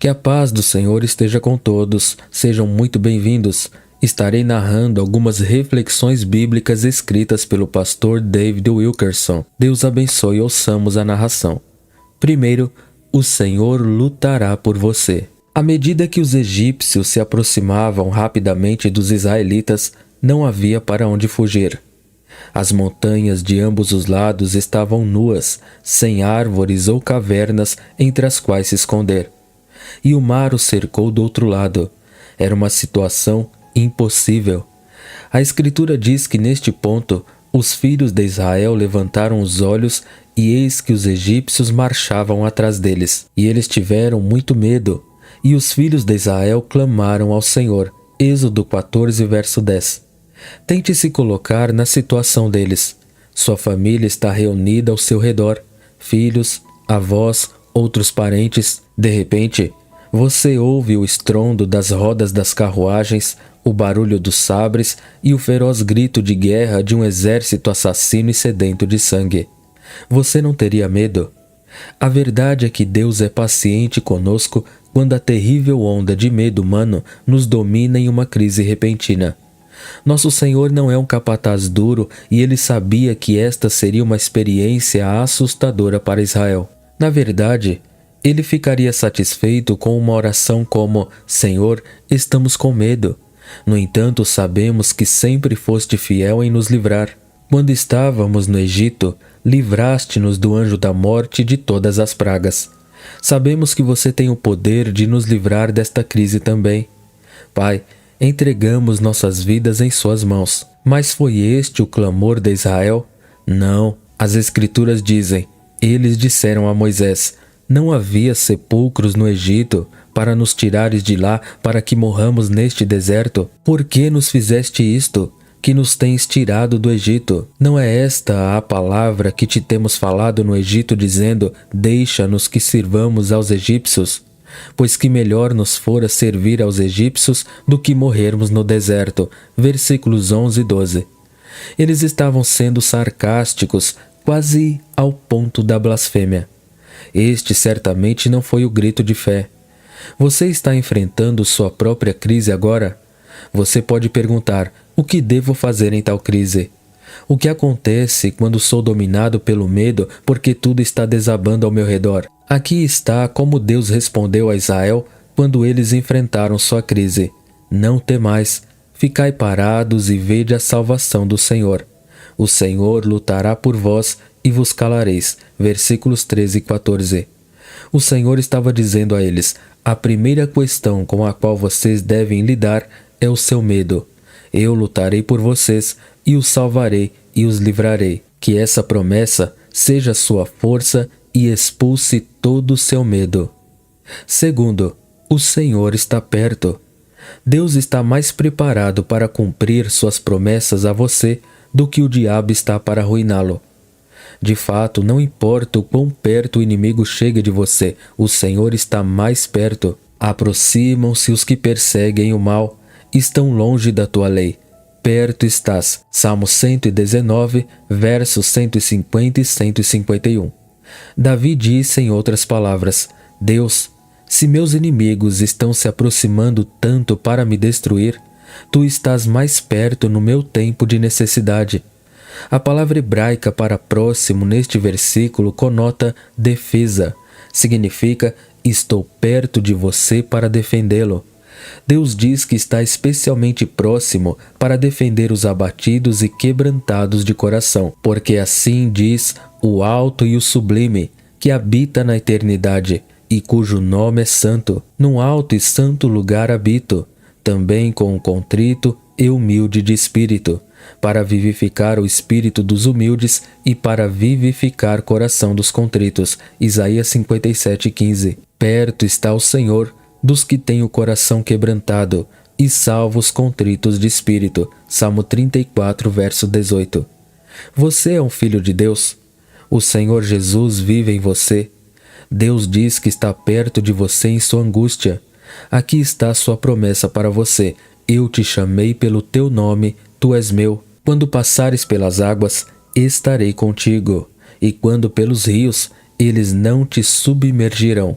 Que a paz do Senhor esteja com todos, sejam muito bem-vindos. Estarei narrando algumas reflexões bíblicas escritas pelo pastor David Wilkerson. Deus abençoe, ouçamos a narração. Primeiro, o Senhor lutará por você. À medida que os egípcios se aproximavam rapidamente dos israelitas, não havia para onde fugir. As montanhas de ambos os lados estavam nuas, sem árvores ou cavernas entre as quais se esconder. E o mar o cercou do outro lado. Era uma situação impossível. A Escritura diz que neste ponto, os filhos de Israel levantaram os olhos e eis que os egípcios marchavam atrás deles. E eles tiveram muito medo. E os filhos de Israel clamaram ao Senhor. Êxodo 14, verso 10. Tente se colocar na situação deles. Sua família está reunida ao seu redor. Filhos, avós, outros parentes. De repente, você ouve o estrondo das rodas das carruagens, o barulho dos sabres e o feroz grito de guerra de um exército assassino e sedento de sangue. Você não teria medo? A verdade é que Deus é paciente conosco quando a terrível onda de medo humano nos domina em uma crise repentina. Nosso Senhor não é um capataz duro e ele sabia que esta seria uma experiência assustadora para Israel. Na verdade, ele ficaria satisfeito com uma oração como: Senhor, estamos com medo. No entanto, sabemos que sempre foste fiel em nos livrar. Quando estávamos no Egito, livraste-nos do anjo da morte e de todas as pragas. Sabemos que você tem o poder de nos livrar desta crise também. Pai, entregamos nossas vidas em suas mãos. Mas foi este o clamor de Israel? Não. As Escrituras dizem: eles disseram a Moisés: não havia sepulcros no Egito para nos tirares de lá para que morramos neste deserto? Por que nos fizeste isto, que nos tens tirado do Egito? Não é esta a palavra que te temos falado no Egito, dizendo: deixa-nos que sirvamos aos egípcios? Pois que melhor nos fora servir aos egípcios do que morrermos no deserto. Versículos 11 e 12. Eles estavam sendo sarcásticos, quase ao ponto da blasfêmia. Este certamente não foi o grito de fé. Você está enfrentando sua própria crise agora? Você pode perguntar: o que devo fazer em tal crise? O que acontece quando sou dominado pelo medo porque tudo está desabando ao meu redor? Aqui está como Deus respondeu a Israel quando eles enfrentaram sua crise: não temais, ficai parados e vede a salvação do Senhor. O Senhor lutará por vós e vos calareis. Versículos 13 e 14. O Senhor estava dizendo a eles: a primeira questão com a qual vocês devem lidar é o seu medo. Eu lutarei por vocês e os salvarei e os livrarei. Que essa promessa seja sua força e expulse todo o seu medo. Segundo, o Senhor está perto. Deus está mais preparado para cumprir suas promessas a você do que o diabo está para arruiná-lo. De fato, não importa o quão perto o inimigo chegue de você, o Senhor está mais perto. Aproximam-se os que perseguem o mal, estão longe da tua lei. Perto estás. Salmo 119, versos 150 e 151. Davi disse em outras palavras: Deus, se meus inimigos estão se aproximando tanto para me destruir, tu estás mais perto no meu tempo de necessidade. A palavra hebraica para próximo neste versículo conota defesa. Significa: estou perto de você para defendê-lo. Deus diz que está especialmente próximo para defender os abatidos e quebrantados de coração, porque assim diz o alto e o sublime, que habita na eternidade e cujo nome é santo. Num alto e santo lugar habito, também com o contrito e humilde de espírito, para vivificar o espírito dos humildes e para vivificar o coração dos contritos. Isaías 57:15. Perto está o Senhor dos que têm o coração quebrantado e salva os contritos de espírito. Salmo 34, verso 18. Você é um filho de Deus? O Senhor Jesus vive em você. Deus diz que está perto de você em sua angústia. Aqui está a sua promessa para você: eu te chamei pelo teu nome, tu és meu. Quando passares pelas águas, estarei contigo, e quando pelos rios, eles não te submergirão.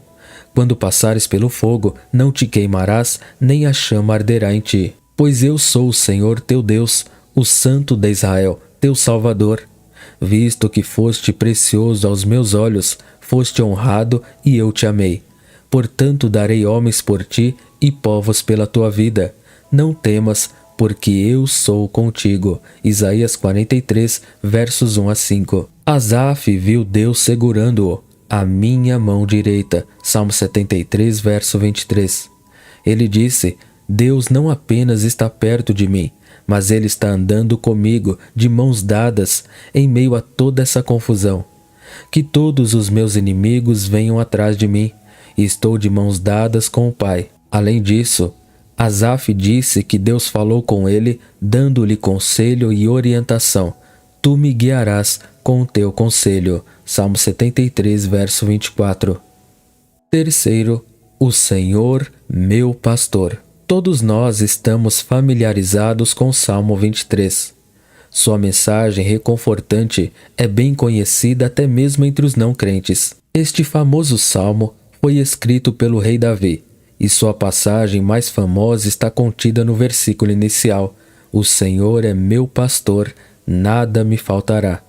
Quando passares pelo fogo, não te queimarás, nem a chama arderá em ti. Pois eu sou o Senhor teu Deus, o Santo de Israel, teu Salvador. Visto que foste precioso aos meus olhos, foste honrado e eu te amei. Portanto darei homens por ti e povos pela tua vida. Não temas, porque eu sou contigo. Isaías 43, versos 1 a 5. Asaf viu Deus segurando-o, a minha mão direita. Salmo 73, verso 23. Ele disse: Deus não apenas está perto de mim, mas Ele está andando comigo, de mãos dadas, em meio a toda essa confusão. Que todos os meus inimigos venham atrás de mim, e estou de mãos dadas com o Pai. Além disso, Asaf disse que Deus falou com ele, dando-lhe conselho e orientação. Tu me guiarás com o teu conselho. Salmo 73, verso 24. Terceiro, o Senhor, meu pastor. Todos nós estamos familiarizados com o Salmo 23. Sua mensagem reconfortante é bem conhecida até mesmo entre os não crentes. Este famoso salmo foi escrito pelo rei Davi, e sua passagem mais famosa está contida no versículo inicial: O Senhor é meu pastor, nada me faltará.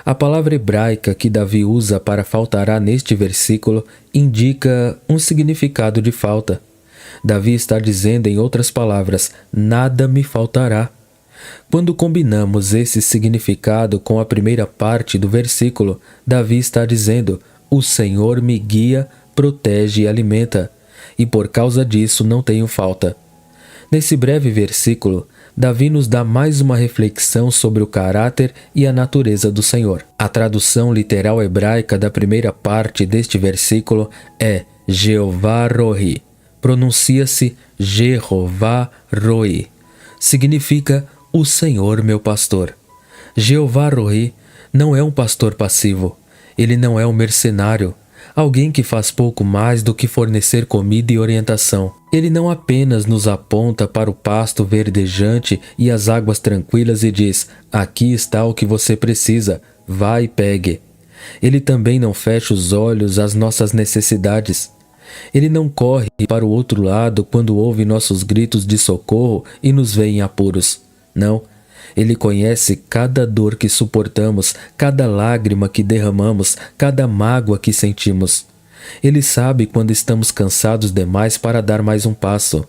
A palavra hebraica que Davi usa para faltará neste versículo indica um significado de falta. Davi está dizendo, em outras palavras, nada me faltará. Quando combinamos esse significado com a primeira parte do versículo, Davi está dizendo: o Senhor me guia, protege e alimenta, e por causa disso não tenho falta. Nesse breve versículo, Davi nos dá mais uma reflexão sobre o caráter e a natureza do Senhor. A tradução literal hebraica da primeira parte deste versículo é Jeová Rohi. Pronuncia-se Jeová Rohi. Significa o Senhor meu pastor. Jeová Rohi não é um pastor passivo. Ele não é um mercenário, alguém que faz pouco mais do que fornecer comida e orientação. Ele não apenas nos aponta para o pasto verdejante e as águas tranquilas e diz: aqui está o que você precisa, vá e pegue. Ele também não fecha os olhos às nossas necessidades. Ele não corre para o outro lado quando ouve nossos gritos de socorro e nos vê em apuros. Não. Ele conhece cada dor que suportamos, cada lágrima que derramamos, cada mágoa que sentimos. Ele sabe quando estamos cansados demais para dar mais um passo.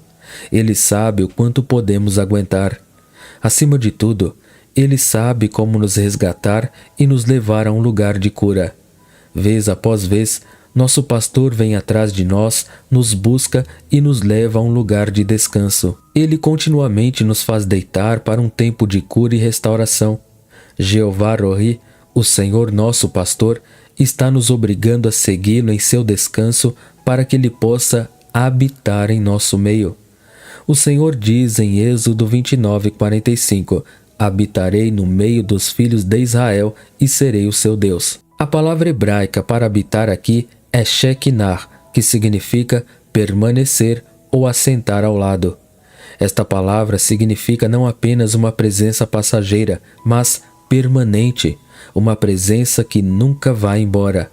Ele sabe o quanto podemos aguentar. Acima de tudo, Ele sabe como nos resgatar e nos levar a um lugar de cura. Vez após vez, nosso pastor vem atrás de nós, nos busca e nos leva a um lugar de descanso. Ele continuamente nos faz deitar para um tempo de cura e restauração. Jeová Rohi, o Senhor nosso pastor, está nos obrigando a segui-lo em seu descanso para que ele possa habitar em nosso meio. O Senhor diz em Êxodo 29:45: habitarei no meio dos filhos de Israel e serei o seu Deus. A palavra hebraica para habitar aqui é Shekinah, que significa permanecer ou assentar ao lado. Esta palavra significa não apenas uma presença passageira, mas permanente, uma presença que nunca vai embora.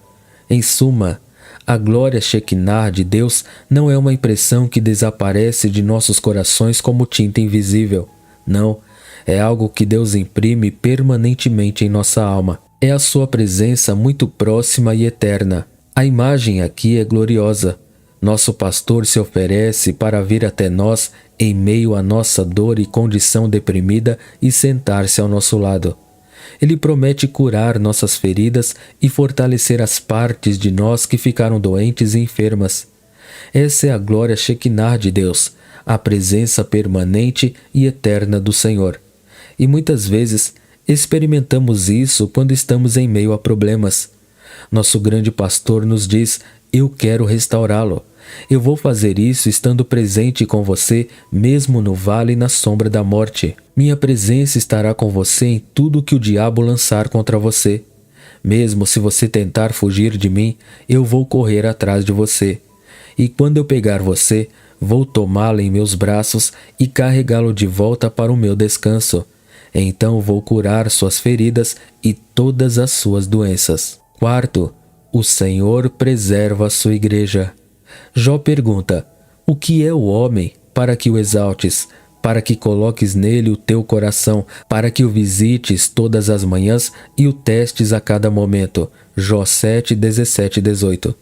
Em suma, a glória Shekinah de Deus não é uma impressão que desaparece de nossos corações como tinta invisível. Não, é algo que Deus imprime permanentemente em nossa alma. É a sua presença muito próxima e eterna. A imagem aqui é gloriosa. Nosso pastor se oferece para vir até nós em meio à nossa dor e condição deprimida e sentar-se ao nosso lado. Ele promete curar nossas feridas e fortalecer as partes de nós que ficaram doentes e enfermas. Essa é a glória Shekinah de Deus, a presença permanente e eterna do Senhor. E muitas vezes experimentamos isso quando estamos em meio a problemas. Nosso grande pastor nos diz: eu quero restaurá-lo. Eu vou fazer isso estando presente com você, mesmo no vale e na sombra da morte. Minha presença estará com você em tudo que o diabo lançar contra você. Mesmo se você tentar fugir de mim, eu vou correr atrás de você. E quando eu pegar você, vou tomá-lo em meus braços e carregá-lo de volta para o meu descanso. Então vou curar suas feridas e todas as suas doenças. Quarto, o Senhor preserva a sua igreja. Jó pergunta: o que é o homem para que o exaltes, para que coloques nele o teu coração, para que o visites todas as manhãs e o testes a cada momento? Jó 7, 17 e 18.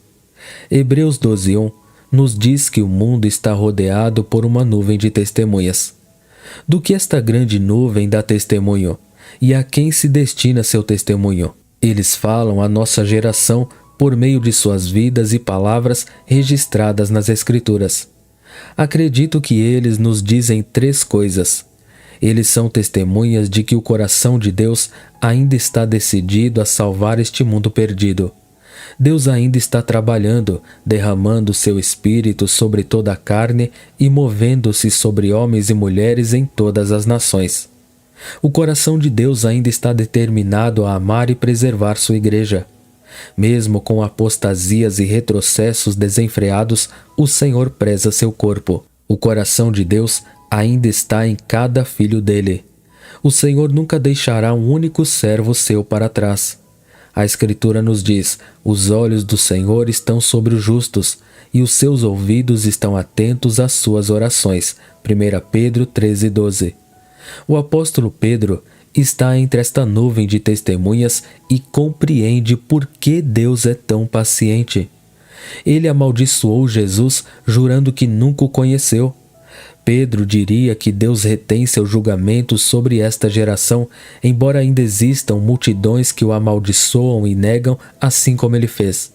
Hebreus 12:1 nos diz que o mundo está rodeado por uma nuvem de testemunhas. Do que esta grande nuvem dá testemunho? E a quem se destina seu testemunho? Eles falam à nossa geração por meio de suas vidas e palavras registradas nas Escrituras. Acredito que eles nos dizem 3 coisas. Eles são testemunhas de que o coração de Deus ainda está decidido a salvar este mundo perdido. Deus ainda está trabalhando, derramando seu Espírito sobre toda a carne e movendo-se sobre homens e mulheres em todas as nações. O coração de Deus ainda está determinado a amar e preservar sua igreja. Mesmo com apostasias e retrocessos desenfreados, o Senhor preza seu corpo. O coração de Deus ainda está em cada filho dele. O Senhor nunca deixará um único servo seu para trás. A Escritura nos diz: os olhos do Senhor estão sobre os justos, e os seus ouvidos estão atentos às suas orações. 1 Pedro 13:12. O apóstolo Pedro está entre esta nuvem de testemunhas e compreende por que Deus é tão paciente. Ele amaldiçoou Jesus, jurando que nunca o conheceu. Pedro diria que Deus retém seu julgamento sobre esta geração, embora ainda existam multidões que o amaldiçoam e negam, assim como ele fez.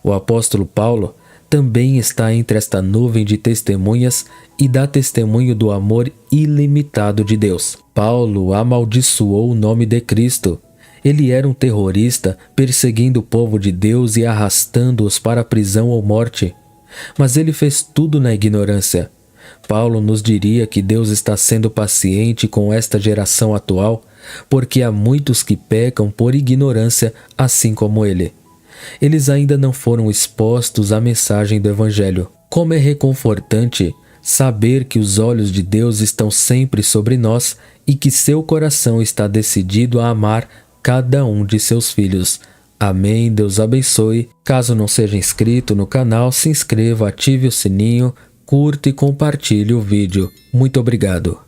O apóstolo Paulo também está entre esta nuvem de testemunhas e dá testemunho do amor ilimitado de Deus. Paulo amaldiçoou o nome de Cristo. Ele era um terrorista, perseguindo o povo de Deus e arrastando-os para a prisão ou morte. Mas ele fez tudo na ignorância. Paulo nos diria que Deus está sendo paciente com esta geração atual, porque há muitos que pecam por ignorância, assim como ele. Eles ainda não foram expostos à mensagem do Evangelho. Como é reconfortante saber que os olhos de Deus estão sempre sobre nós e que seu coração está decidido a amar cada um de seus filhos. Amém. Deus abençoe. Caso não seja inscrito no canal, se inscreva, ative o sininho, curta e compartilhe o vídeo. Muito obrigado.